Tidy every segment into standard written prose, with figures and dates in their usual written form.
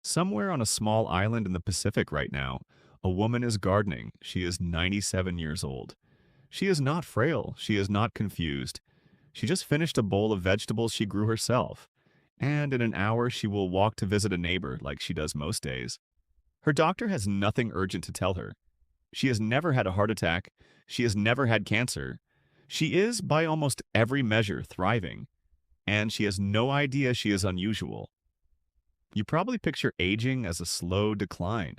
Somewhere on a small island in the Pacific right now, a woman is gardening. She is 97 years old. She is not frail. She is not confused. She just finished a bowl of vegetables she grew herself. And in an hour, she will walk to visit a neighbor like she does most days. Her doctor has nothing urgent to tell her. She has never had a heart attack. She has never had cancer. She is, by almost every measure, thriving. And she has no idea she is unusual. You probably picture aging as a slow decline,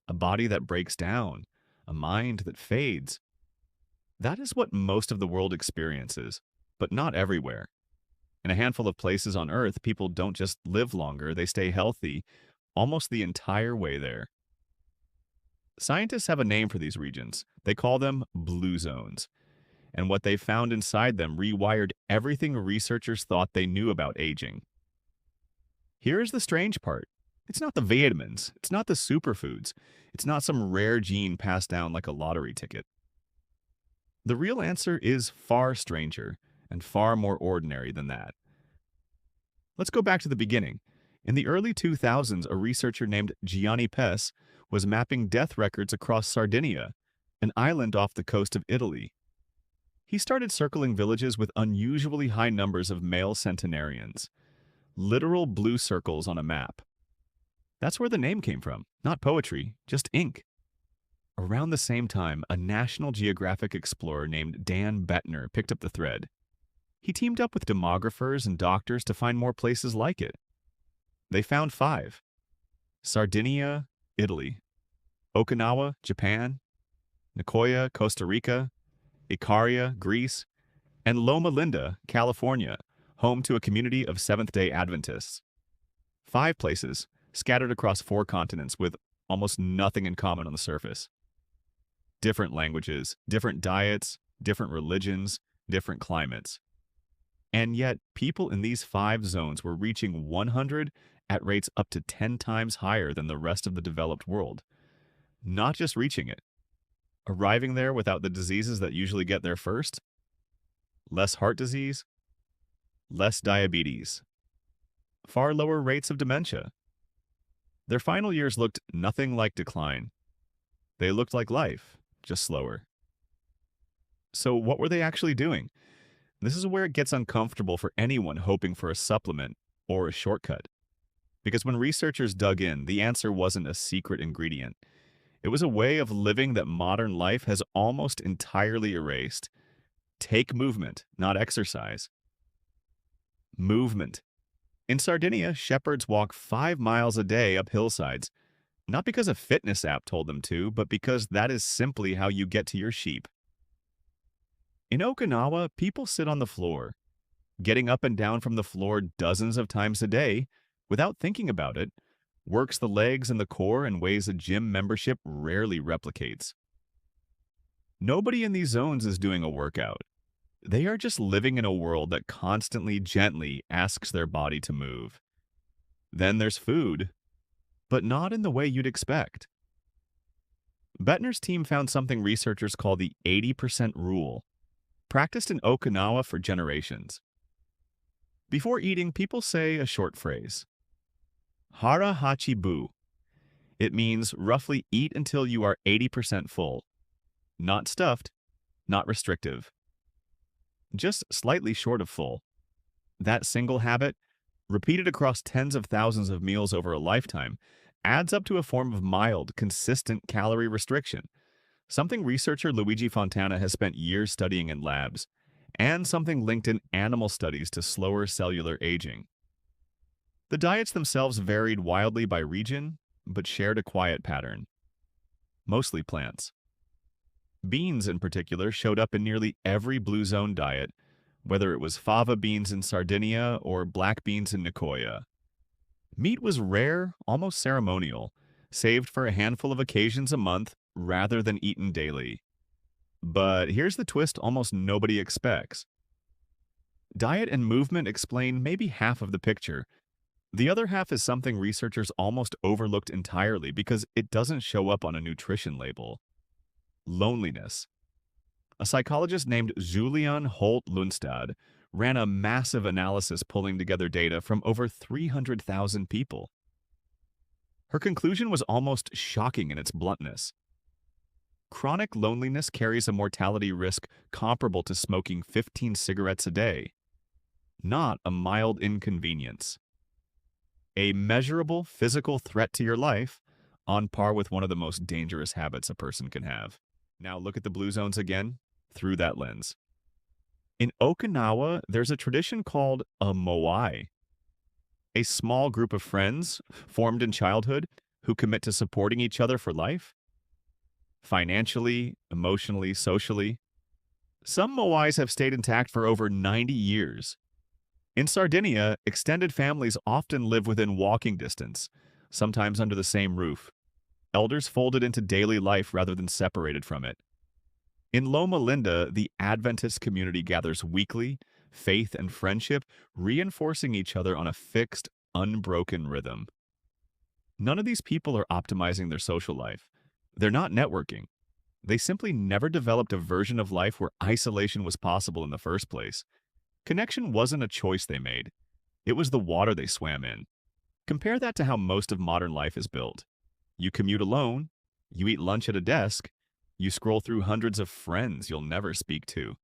a body that breaks down, a mind that fades. That is what most of the world experiences, but not everywhere. In a handful of places on Earth, people don't just live longer, they stay healthy almost the entire way there. Scientists have a name for these regions. They call them blue zones. And what they found inside them rewired everything researchers thought they knew about aging. Here's the strange part. It's not the vitamins, it's not the superfoods, it's not some rare gene passed down like a lottery ticket. The real answer is far stranger and far more ordinary than that. Let's go back to the beginning. In the early 2000s, a researcher named Gianni Pes was mapping death records across Sardinia, an island off the coast of Italy. He started circling villages with unusually high numbers of male centenarians, literal blue circles on a map. That's where the name came from, not poetry, just ink. Around the same time, a National Geographic explorer named Dan Bettner picked up the thread. He teamed up with demographers and doctors to find more places like it. They found 5. Sardinia, Italy. Okinawa, Japan. Nicoya, Costa Rica. Ikaria, Greece. And Loma Linda, California, home to a community of Seventh-day Adventists. 5 places, scattered across 4 continents with almost nothing in common on the surface. Different languages, different diets, different religions, different climates. And yet, people in these 5 zones were reaching 100 at rates up to 10 times higher than the rest of the developed world. Not just reaching it, arriving there without the diseases that usually get there first. Less heart disease, less diabetes, far lower rates of dementia. Their final years looked nothing like decline. They looked like life, just slower. So what were they actually doing? This is where it gets uncomfortable for anyone hoping for a supplement or a shortcut. Because when researchers dug in, the answer wasn't a secret ingredient. It was a way of living that modern life has almost entirely erased. Take movement, not exercise. Movement. In Sardinia, shepherds walk 5 miles a day up hillsides, not because a fitness app told them to, but because that is simply how you get to your sheep. In Okinawa, people sit on the floor, getting up and down from the floor dozens of times a day without thinking about it, works the legs and the core in ways a gym membership rarely replicates. Nobody in these zones is doing a workout. They are just living in a world that constantly, gently asks their body to move. Then there's food, but not in the way you'd expect. Bettner's team found something researchers call the 80% rule, practiced in Okinawa for generations. Before eating, people say a short phrase. Hara Hachi Bu. It means roughly eat until you are 80% full. Not stuffed, not restrictive. Just slightly short of full. That single habit, repeated across tens of thousands of meals over a lifetime, adds up to a form of mild, consistent calorie restriction, something researcher Luigi Fontana has spent years studying in labs, and something linked in animal studies to slower cellular aging. The diets themselves varied wildly by region, but shared a quiet pattern. Mostly plants. Beans, in particular, showed up in nearly every Blue Zone diet, whether it was fava beans in Sardinia or black beans in Nicoya. Meat was rare, almost ceremonial, saved for a handful of occasions a month rather than eaten daily. But here's the twist almost nobody expects. Diet and movement explain maybe half of the picture. The other half is something researchers almost overlooked entirely because it doesn't show up on a nutrition label. Loneliness. A psychologist named Julian Holt Lundstad ran a massive analysis pulling together data from over 300,000 people. Her conclusion was almost shocking in its bluntness. Chronic loneliness carries a mortality risk comparable to smoking 15 cigarettes a day, not a mild inconvenience. A measurable physical threat to your life, on par with one of the most dangerous habits a person can have. Now look at the blue zones again, through that lens. In Okinawa, there's a tradition called a moai, a small group of friends formed in childhood who commit to supporting each other for life, financially, emotionally, socially. Some moais have stayed intact for over 90 years. In Sardinia, extended families often live within walking distance, sometimes under the same roof. Elders folded into daily life rather than separated from it. In Loma, the Adventist community gathers weekly, faith and friendship, reinforcing each other on a fixed, unbroken rhythm. None of these people are optimizing their social life. They're not networking. They simply never developed a version of life where isolation was possible in the first place. Connection wasn't a choice they made. It was the water they swam in. Compare that to how most of modern life is built. You commute alone, you eat lunch at a desk, you scroll through hundreds of friends you'll never speak to.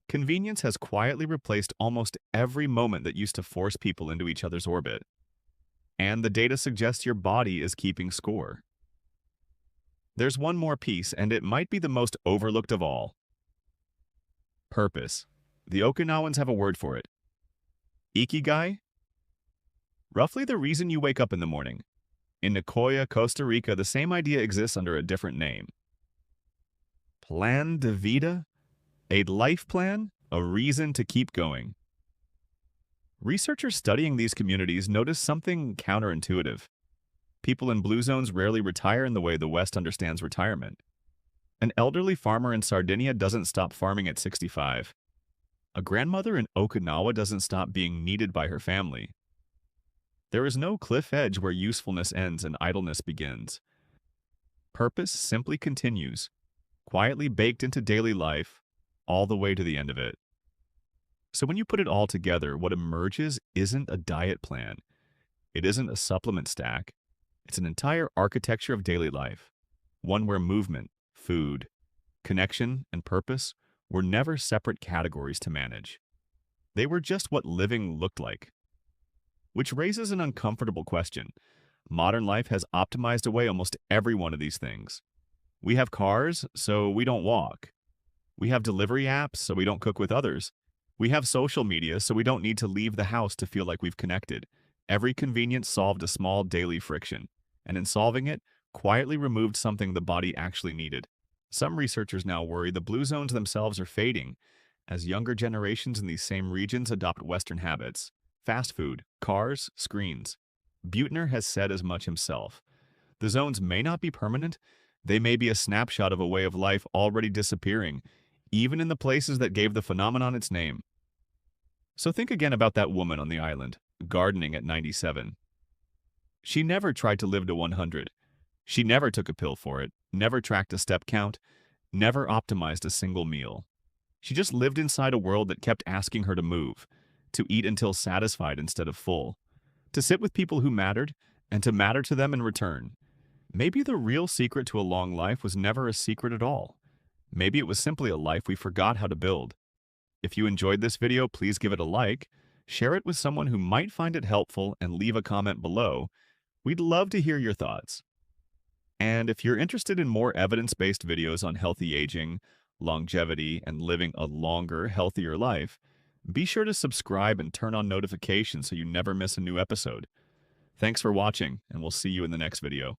Convenience has quietly replaced almost every moment that used to force people into each other's orbit. And the data suggests your body is keeping score. There's one more piece, and it might be the most overlooked of all. Purpose. The Okinawans have a word for it. Ikigai? Roughly the reason you wake up in the morning. In Nicoya, Costa Rica, the same idea exists under a different name. Plan de vida? A life plan? A reason to keep going. Researchers studying these communities notice something counterintuitive. People in blue zones rarely retire in the way the West understands retirement. An elderly farmer in Sardinia doesn't stop farming at 65. A grandmother in Okinawa doesn't stop being needed by her family. There is no cliff edge where usefulness ends and idleness begins. Purpose simply continues, quietly baked into daily life, all the way to the end of it. So when you put it all together, what emerges isn't a diet plan. It isn't a supplement stack. It's an entire architecture of daily life, one where movement, food, connection, and purpose were never separate categories to manage. They were just what living looked like. Which raises an uncomfortable question. Modern life has optimized away almost every one of these things. We have cars, so we don't walk. We have delivery apps, so we don't cook with others. We have social media, so we don't need to leave the house to feel like we've connected. Every convenience solved a small daily friction, and in solving it, quietly removed something the body actually needed. Some researchers now worry the blue zones themselves are fading as younger generations in these same regions adopt Western habits. Fast food, cars, screens. Buettner has said as much himself. The zones may not be permanent, they may be a snapshot of a way of life already disappearing, even in the places that gave the phenomenon its name. So think again about that woman on the island, gardening at 97. She never tried to live to 100. She never took a pill for it, never tracked a step count, never optimized a single meal. She just lived inside a world that kept asking her to move, to eat until satisfied instead of full, to sit with people who mattered, and to matter to them in return. Maybe the real secret to a long life was never a secret at all. Maybe it was simply a life we forgot how to build. If you enjoyed this video, please give it a like, share it with someone who might find it helpful, and leave a comment below. We'd love to hear your thoughts. And if you're interested in more evidence-based videos on healthy aging, longevity, and living a longer, healthier life, be sure to subscribe and turn on notifications so you never miss a new episode. Thanks for watching, and we'll see you in the next video.